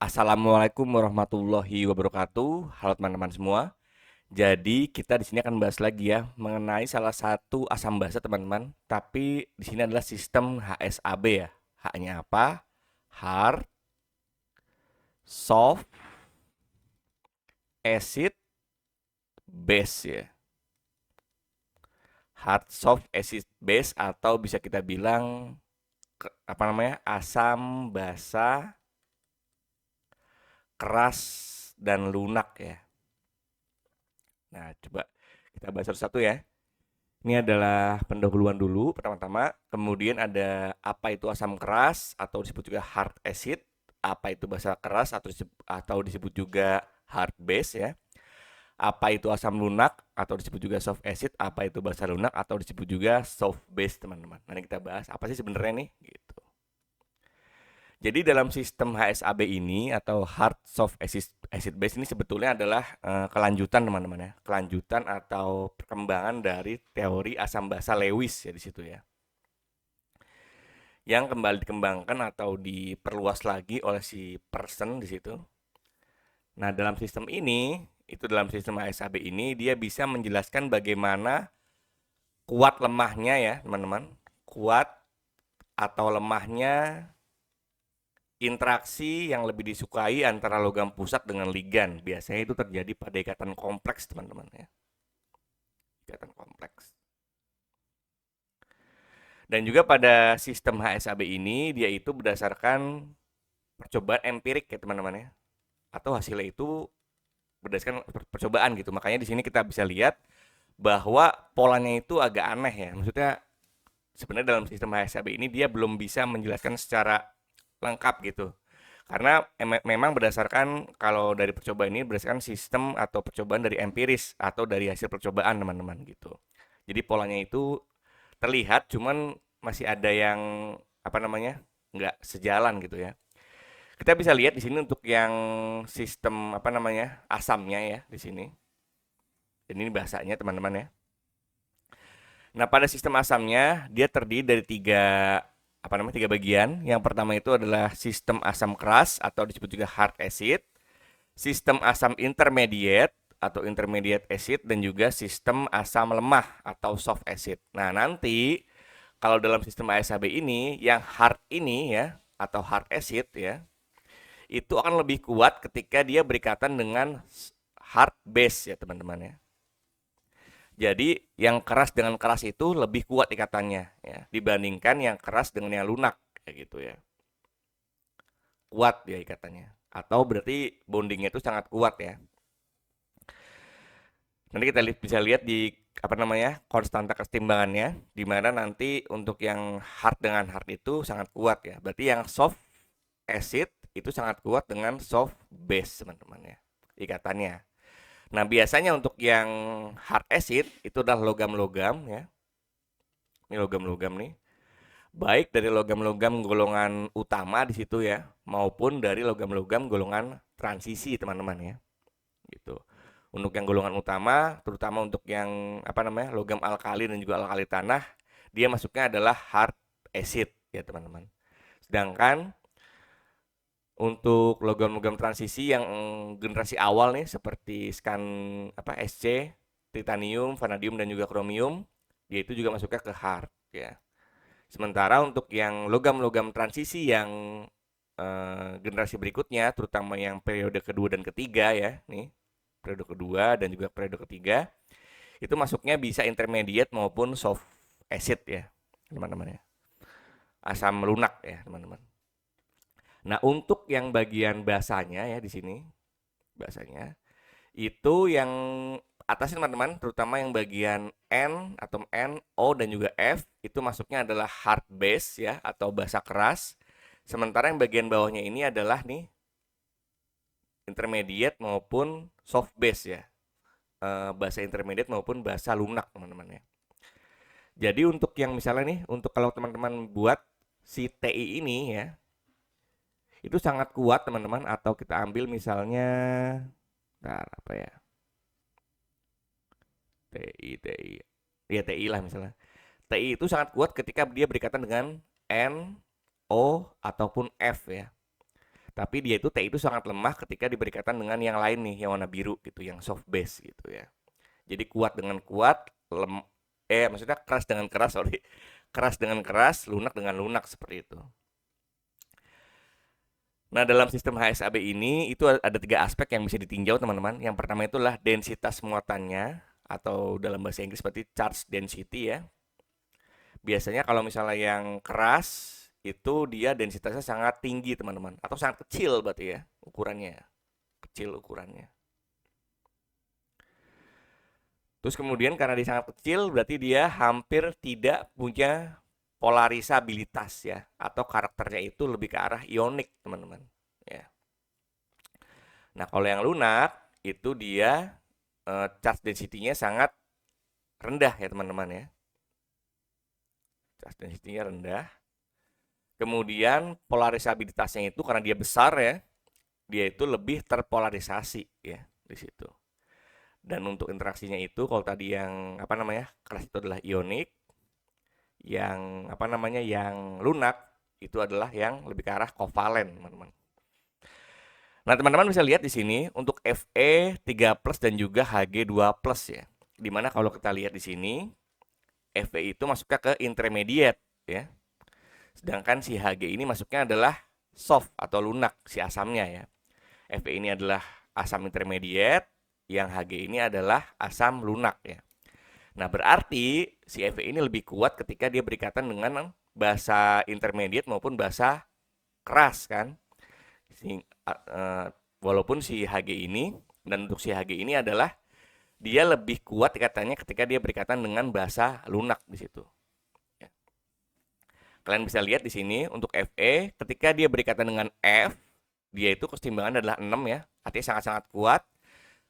Assalamualaikum warahmatullahi wabarakatuh. Halo teman-teman semua. Jadi kita di sini akan bahas lagi ya mengenai salah satu asam basa teman-teman. Tapi di sini adalah sistem HSAB ya. H-nya apa? Hard, soft, acid, base ya. Hard, soft, acid, base atau bisa kita bilang asam basa, keras dan lunak ya. Nah, coba kita bahas satu-satu ya. Ini adalah pendahuluan dulu pertama-tama, kemudian ada apa itu asam keras atau disebut juga hard acid, apa itu basa keras atau disebut juga hard base ya. Apa itu asam lunak atau disebut juga soft acid, apa itu basa lunak atau disebut juga soft base, teman-teman. Nanti kita bahas apa sih sebenarnya nih gitu. Jadi dalam sistem HSAB ini atau hard soft acid base ini sebetulnya adalah kelanjutan teman-teman ya, kelanjutan atau perkembangan dari teori asam basa Lewis ya di situ ya. Yang kembali dikembangkan atau diperluas lagi oleh si person di situ. Nah, dalam sistem HSAB ini dia bisa menjelaskan bagaimana kuat lemahnya ya, teman-teman. Kuat atau lemahnya interaksi yang lebih disukai antara logam pusat dengan ligan. Biasanya itu terjadi pada ikatan kompleks, teman-teman ya. Ikatan kompleks. Dan juga pada sistem HSAB ini dia itu berdasarkan percobaan empirik ya, teman-teman ya. Atau hasilnya itu berdasarkan percobaan gitu. Makanya di sini kita bisa lihat bahwa polanya itu agak aneh ya. Maksudnya sebenarnya dalam sistem HSAB ini dia belum bisa menjelaskan secara lengkap gitu. Karena memang berdasarkan kalau dari percobaan ini berdasarkan sistem atau percobaan dari empiris atau dari hasil percobaan teman-teman gitu. Jadi polanya itu terlihat cuman masih ada yang nggak sejalan gitu ya. Kita bisa lihat di sini untuk yang sistem asamnya ya di sini. Ini bahasanya teman-teman ya. Nah, pada sistem asamnya dia terdiri dari tiga bagian. Yang pertama itu adalah sistem asam keras atau disebut juga hard acid, sistem asam intermediate atau intermediate acid, dan juga sistem asam lemah atau soft acid. Nah, nanti kalau dalam sistem ASAB ini yang hard ini ya atau hard acid ya, itu akan lebih kuat ketika dia berikatan dengan hard base ya, teman-teman ya. Jadi yang keras dengan keras itu lebih kuat ikatannya ya dibandingkan yang keras dengan yang lunak kayak gitu ya. Kuat ya ikatannya. Atau berarti bondingnya itu sangat kuat ya. Nanti kita bisa lihat di konstanta kesetimbangannya di mana nanti untuk yang hard dengan hard itu sangat kuat ya. Berarti yang soft acid itu sangat kuat dengan soft base, teman-teman ya. Ikatannya. Nah, biasanya untuk yang hard acid itu adalah logam-logam ya. Ini logam-logam nih. Baik dari logam-logam golongan utama di situ ya, maupun dari logam-logam golongan transisi, teman-teman ya. Gitu. Untuk yang golongan utama, terutama untuk yang logam alkali dan juga alkali tanah, dia masuknya adalah hard acid ya, teman-teman. Sedangkan untuk logam-logam transisi yang generasi awal nih seperti SC, titanium, vanadium dan juga kromium, dia itu juga masuknya ke hard ya. Sementara untuk yang logam-logam transisi yang generasi berikutnya, terutama yang periode kedua dan ketiga ya, nih periode kedua dan juga periode ketiga, itu masuknya bisa intermediate maupun soft acid ya, teman-teman ya. Asam lunak ya, teman-teman. Nah, untuk yang bagian basanya ya di sini, basanya itu yang atasnya teman-teman, terutama yang bagian N, atom N, O dan juga F itu masuknya adalah hard base ya atau basa keras. Sementara yang bagian bawahnya ini adalah nih intermediate maupun soft base ya. Basa intermediate maupun basa lunak, teman-teman ya. Jadi untuk yang misalnya nih, untuk kalau teman-teman buat si TI ini ya, itu sangat kuat teman-teman. Atau kita ambil misalnya, apa ya, TI, ya TI lah misalnya. TI itu sangat kuat ketika dia berikatan dengan N, O ataupun F ya. Tapi dia itu sangat lemah ketika diberikatan dengan yang lain nih, yang warna biru gitu, yang soft base gitu ya. Jadi kuat dengan kuat, maksudnya keras dengan keras, sorry. Keras dengan keras, lunak dengan lunak seperti itu. Nah, dalam sistem HSAB ini itu ada 3 aspek yang bisa ditinjau teman-teman. Yang pertama itulah densitas muatannya atau dalam bahasa Inggris seperti charge density ya. Biasanya kalau misalnya yang keras itu dia densitasnya sangat tinggi teman-teman, atau sangat kecil berarti ya ukurannya, kecil ukurannya. Terus kemudian karena dia sangat kecil berarti dia hampir tidak punya polarisabilitas ya, atau karakternya itu lebih ke arah ionik teman-teman ya. Nah kalau yang lunak itu dia charge density-nya sangat rendah ya teman-teman ya, charge density-nya rendah. Kemudian polarisabilitasnya itu karena dia besar ya, dia itu lebih terpolarisasi ya di situ. Dan untuk interaksinya itu kalau tadi yang keras itu adalah ionik, yang yang lunak itu adalah yang lebih ke arah kovalen, teman-teman. Nah, teman-teman bisa lihat di sini untuk Fe3+ dan juga Hg2+ ya. Dimana kalau kita lihat di sini Fe itu masuknya ke intermediate ya. Sedangkan si Hg ini masuknya adalah soft atau lunak, si asamnya ya. Fe ini adalah asam intermediate, yang Hg ini adalah asam lunak ya. Nah, berarti si Fe ini lebih kuat ketika dia berikatan dengan basa intermediate maupun basa keras kan. Walaupun si Hg ini, dan untuk si Hg ini adalah dia lebih kuat ikatannya ketika dia berikatan dengan basa lunak di situ. Kalian bisa lihat di sini untuk Fe ketika dia berikatan dengan F, dia itu kesetimbangan adalah 6 ya, artinya sangat-sangat kuat.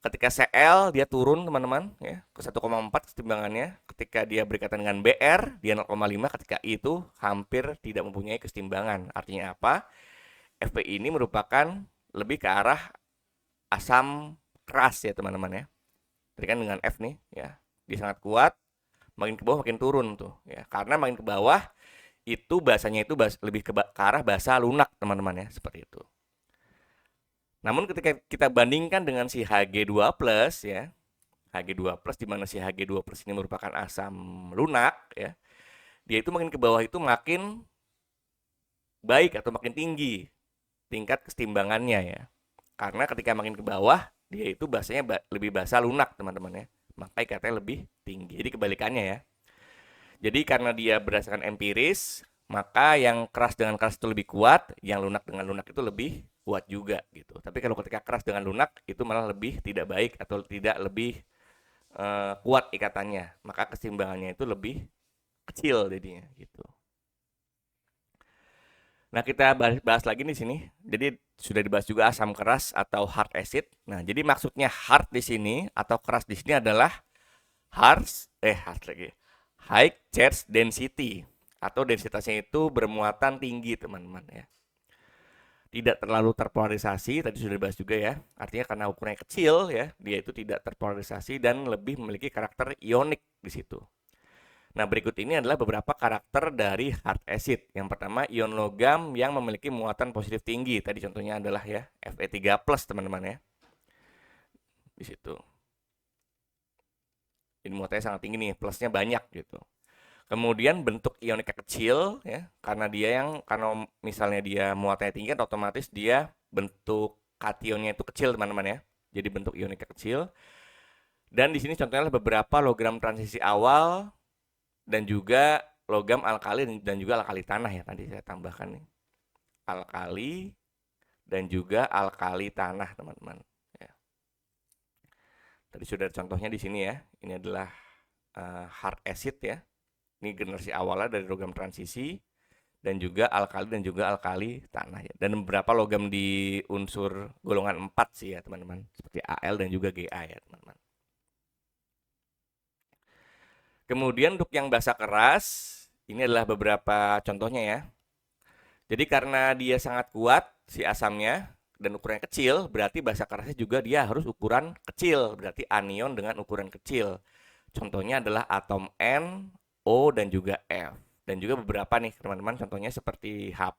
Ketika Cl dia turun teman-teman ya ke 1,4 kesetimbangannya. Ketika dia berikatan dengan Br dia 0,5, ketika I itu hampir tidak mempunyai kesetimbangan. Artinya apa? Fe ini merupakan lebih ke arah asam keras ya teman-teman ya. Tadi kan dengan F nih ya, dia sangat kuat, makin ke bawah makin turun tuh ya. Karena makin ke bawah itu bahasanya itu lebih ke arah bahasa lunak teman-teman ya, seperti itu. Namun ketika kita bandingkan dengan si Hg2+ ya, Hg2+ di mana si Hg2+ ini merupakan asam lunak ya, dia itu makin ke bawah itu makin baik atau makin tinggi tingkat kesetimbangannya ya. Karena ketika makin ke bawah dia itu bahasanya lebih bahasa lunak teman-teman ya, makanya katanya lebih tinggi. Jadi kebalikannya ya. Jadi karena dia berdasarkan empiris, maka yang keras dengan keras itu lebih kuat, yang lunak dengan lunak itu lebih kuat juga gitu. Tapi kalau ketika keras dengan lunak itu malah lebih tidak baik atau tidak lebih kuat ikatannya, maka keseimbangannya itu lebih kecil jadinya gitu. Nah, kita bahas lagi di sini. Jadi sudah dibahas juga asam keras atau hard acid. Nah, jadi maksudnya hard di sini atau keras di sini adalah high charge density atau densitasnya itu bermuatan tinggi teman-teman ya. Tidak terlalu terpolarisasi, tadi sudah dibahas juga ya. Artinya karena ukurannya kecil ya, dia itu tidak terpolarisasi dan lebih memiliki karakter ionik di situ. Nah, berikut ini adalah beberapa karakter dari hard acid. Yang pertama, ion logam yang memiliki muatan positif tinggi. Tadi contohnya adalah ya Fe3+ teman-teman ya. Di situ. Ini muatannya sangat tinggi nih, plusnya banyak gitu. Kemudian bentuk ioniknya kecil ya, karena misalnya dia muatannya tinggi kan otomatis dia bentuk kationnya itu kecil teman-teman ya. Jadi bentuk ioniknya kecil. Dan di sini contohnya beberapa logam transisi awal dan juga logam alkali dan juga alkali tanah ya, tadi saya tambahkan nih. Alkali dan juga alkali tanah teman-teman ya. Tadi sudah ada contohnya di sini ya. Ini adalah hard acid ya. Ini generasi awalnya dari logam transisi dan juga alkali tanah ya. Dan beberapa logam di unsur golongan 4 sih ya teman-teman, seperti Al dan juga Ga ya teman-teman. Kemudian untuk yang basa keras, ini adalah beberapa contohnya ya. Jadi karena dia sangat kuat si asamnya dan ukurannya kecil, berarti basa kerasnya juga dia harus ukuran kecil, berarti anion dengan ukuran kecil. Contohnya adalah atom N, O, dan juga F. Dan juga beberapa nih teman-teman, contohnya seperti H+,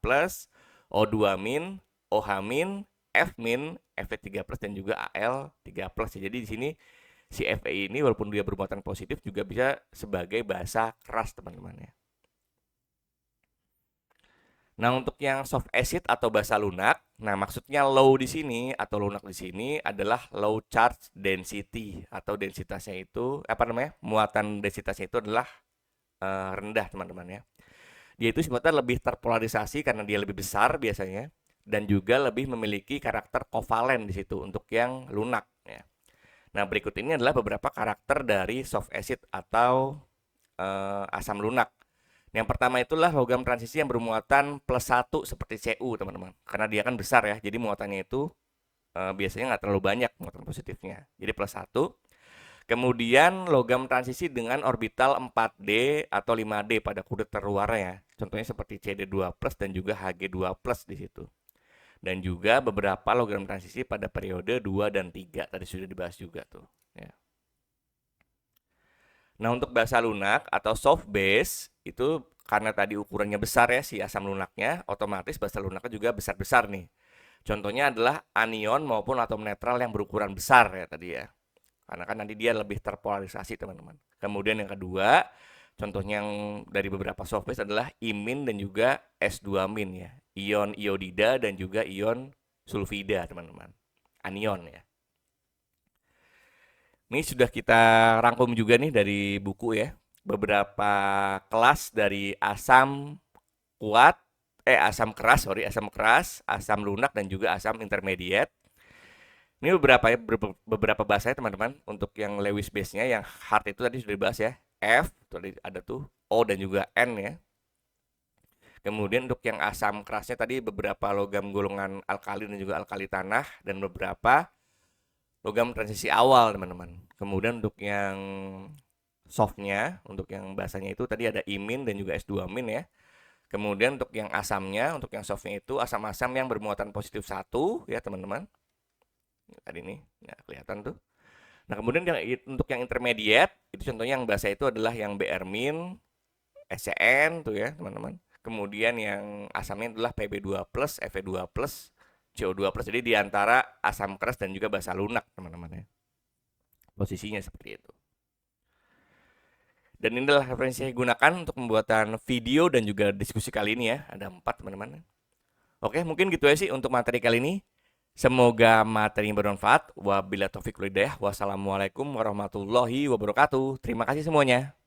O2-, OH-, F-, Fe3+, dan juga Al3+. Jadi di sini si Fe ini walaupun dia bermuatan positif juga bisa sebagai basa keras, teman-teman ya. Nah, untuk yang soft acid atau basa lunak, nah maksudnya low di sini atau lunak di sini adalah low charge density atau densitasnya itu apa namanya? Muatan densitasnya itu adalah rendah, teman-teman ya. Dia itu sebetulnya lebih terpolarisasi karena dia lebih besar biasanya dan juga lebih memiliki karakter kovalen di situ untuk yang lunak ya. Nah, berikut ini adalah beberapa karakter dari soft acid atau asam lunak. Yang pertama itulah logam transisi yang bermuatan +1 seperti Cu, teman-teman. Karena dia kan besar ya, jadi muatannya itu biasanya nggak terlalu banyak muatan positifnya. Jadi +1. Kemudian logam transisi dengan orbital 4D atau 5D pada kudet terluar ya. Contohnya seperti Cd2+ dan juga Hg2+ di situ. Dan juga beberapa logam transisi pada periode 2 dan 3. Tadi sudah dibahas juga tuh. Ya. Nah, untuk basa lunak atau soft base itu karena tadi ukurannya besar ya si asam lunaknya, otomatis basa lunaknya juga besar-besar nih. Contohnya adalah anion maupun atom netral yang berukuran besar ya tadi ya. Karena kan nanti dia lebih terpolarisasi, teman-teman. Kemudian yang kedua, contohnya yang dari beberapa soft base adalah imin dan juga S2- ya. Ion iodida dan juga ion sulfida, teman-teman. Anion ya. Ini sudah kita rangkum juga nih dari buku ya. Beberapa kelas dari asam kuat, asam keras, asam lunak dan juga asam intermediate. Ini beberapa bahasa ya teman-teman. Untuk yang Lewis base-nya, yang hard itu tadi sudah dibahas ya. F, tadi ada tuh, O dan juga N ya. Kemudian untuk yang asam kerasnya tadi beberapa logam golongan alkali dan juga alkali tanah dan beberapa logam transisi awal, teman-teman. Kemudian untuk yang softnya, untuk yang bahasanya itu tadi ada imin dan juga S2- ya. Kemudian untuk yang asamnya, untuk yang softnya itu asam-asam yang bermuatan positif 1 ya teman-teman. Tadi nih, ya kelihatan tuh. Nah, kemudian untuk yang intermediate, itu contohnya yang bahasa itu adalah yang Br-, SCN tuh ya teman-teman. Kemudian yang asamnya adalah Pb2+, Fe2+, CO2+. Jadi di antara asam keras dan juga basa lunak, teman-teman ya. Posisinya seperti itu. Dan inilah referensi yang digunakan untuk pembuatan video dan juga diskusi kali ini ya. Ada 4, teman-teman. Oke, mungkin gitu ya sih untuk materi kali ini. Semoga materi bermanfaat. Wabillahi taufiq wal hidayah. Wassalamualaikum warahmatullahi wabarakatuh. Terima kasih semuanya.